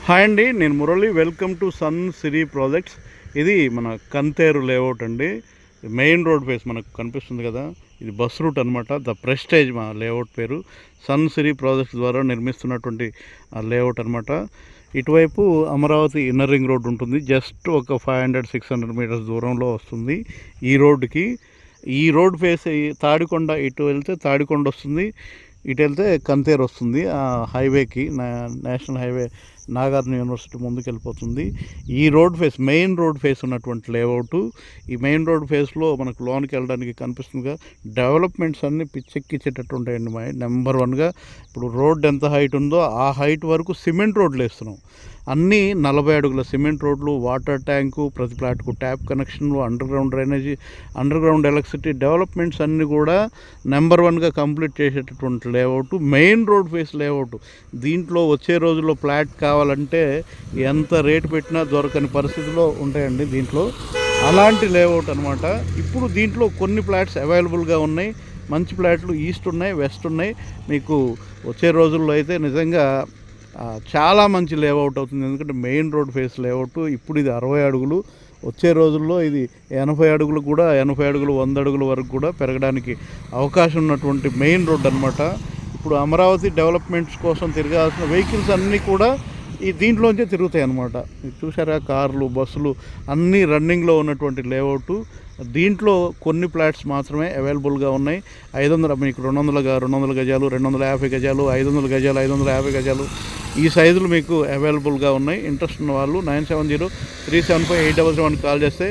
Hi అండి, నేను Murali. Welcome to Sun Siri Projects. ఇది మన కంతేరు లేఅవుట్ అండి. మెయిన్ రోడ్ ఫేస్ మనకు కనిపిస్తుంది కదా, ఇది బస్ రూట్ అనమాట. ద ప్రెస్టేజ్ మా లేఅవుట్ పేరు. సన్ సిరీ ప్రాజెక్ట్స్ ద్వారా నిర్మిస్తున్నటువంటి లేఅవుట్ అనమాట. ఇటువైపు అమరావతి ఇన్నర్ రింగ్ రోడ్ ఉంటుంది. జస్ట్ ఒక 500-600 మీటర్స్ దూరంలో వస్తుంది ఈ రోడ్డుకి. ఈ రోడ్ ఫేస్ తాడికొండ, ఇటు వెళ్తే తాడికొండ వస్తుంది, ఇటు వెళ్తే కంతేరు వస్తుంది. ఆ హైవేకి, నేషనల్ హైవే నాగార్జున యూనివర్సిటీ ముందుకు వెళ్ళిపోతుంది. ఈ road face, main road face ఉన్నటువంటి లేఅవుట్. ఈ మెయిన్ రోడ్ ఫేస్లో మనకు లోనికి వెళ్ళడానికి కనిపిస్తుందిగా, డెవలప్మెంట్స్ అన్నీ పిచ్చెక్కిచ్చేటట్టు ఉంటాయండి. నెంబర్ వన్గా ఇప్పుడు రోడ్ ఎంత హైట్ ఉందో ఆ హైట్ వరకు సిమెంట్ రోడ్లు వేస్తున్నాం. అన్నీ 40 అడుగుల సిమెంట్ రోడ్లు, వాటర్ ట్యాంకు, ప్రతి ప్లాట్కు ట్యాప్ కనెక్షన్లు, under ground drainage, under ground electricity, developments అన్నీ కూడా నెంబర్ వన్గా కంప్లీట్ చేసేటటువంటి layout, main road face layout. దీంట్లో వచ్చే రోజుల్లో ఫ్లాట్ కావాలంటే ఎంత రేటు పెట్టినా దొరకని పరిస్థితిలో ఉంటాయండి దీంట్లో. అలాంటి లేఅవుట్ అనమాట. ఇప్పుడు దీంట్లో కొన్ని ఫ్లాట్స్ అవైలబుల్గా ఉన్నాయి. మంచి ఫ్లాట్లు ఈస్ట్ ఉన్నాయి, వెస్ట్ ఉన్నాయి. మీకు వచ్చే రోజుల్లో అయితే నిజంగా చాలా మంచి లేఅవుట్ అవుతుంది. ఎందుకంటే మెయిన్ రోడ్ ఫేస్ లేఅవుట్. ఇప్పుడు ఇది 60 అడుగులు, వచ్చే రోజుల్లో ఇది 80 అడుగులు కూడా, 80 అడుగులు 100 అడుగుల వరకు కూడా పెరగడానికి అవకాశం ఉన్నటువంటి మెయిన్ రోడ్ అనమాట. ఇప్పుడు అమరావతి డెవలప్మెంట్స్ కోసం తిరగాల్సిన వెహికల్స్ అన్నీ కూడా ఈ దీంట్లోంచే తిరుగుతాయి అన్నమాట. చూసారా, కార్లు, బస్సులు అన్నీ రన్నింగ్లో ఉన్నటువంటి లేఅవుట్. దీంట్లో కొన్ని ఫ్లాట్స్ మాత్రమే అవైలబుల్గా ఉన్నాయి. 500, మీకు 200 గజాలు, 250 గజాలు, 500 గజాలు, 550 గజాలు, ఈ సైజులు మీకు అవైలబుల్గా ఉన్నాయి. ఇంట్రెస్ట్ ఉన్న వాళ్ళు 9703758001 కాల్ చేస్తే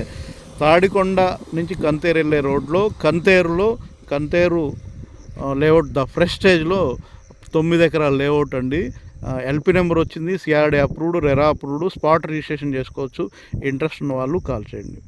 తాడికొండ నుంచి కంతేరు వెళ్ళే రోడ్లో కంతేరు లేఅవుట్ ద ప్రెస్టేజ్లో 9 ఎకరాల లేఅవుట్ అండి. ఎల్పి నెంబర్ వచ్చింది, CRD approved, RERA approved, spot registration చేసుకోవచ్చు. ఇంట్రెస్ట్ ఉన్న వాళ్ళు కాల్ చేయండి.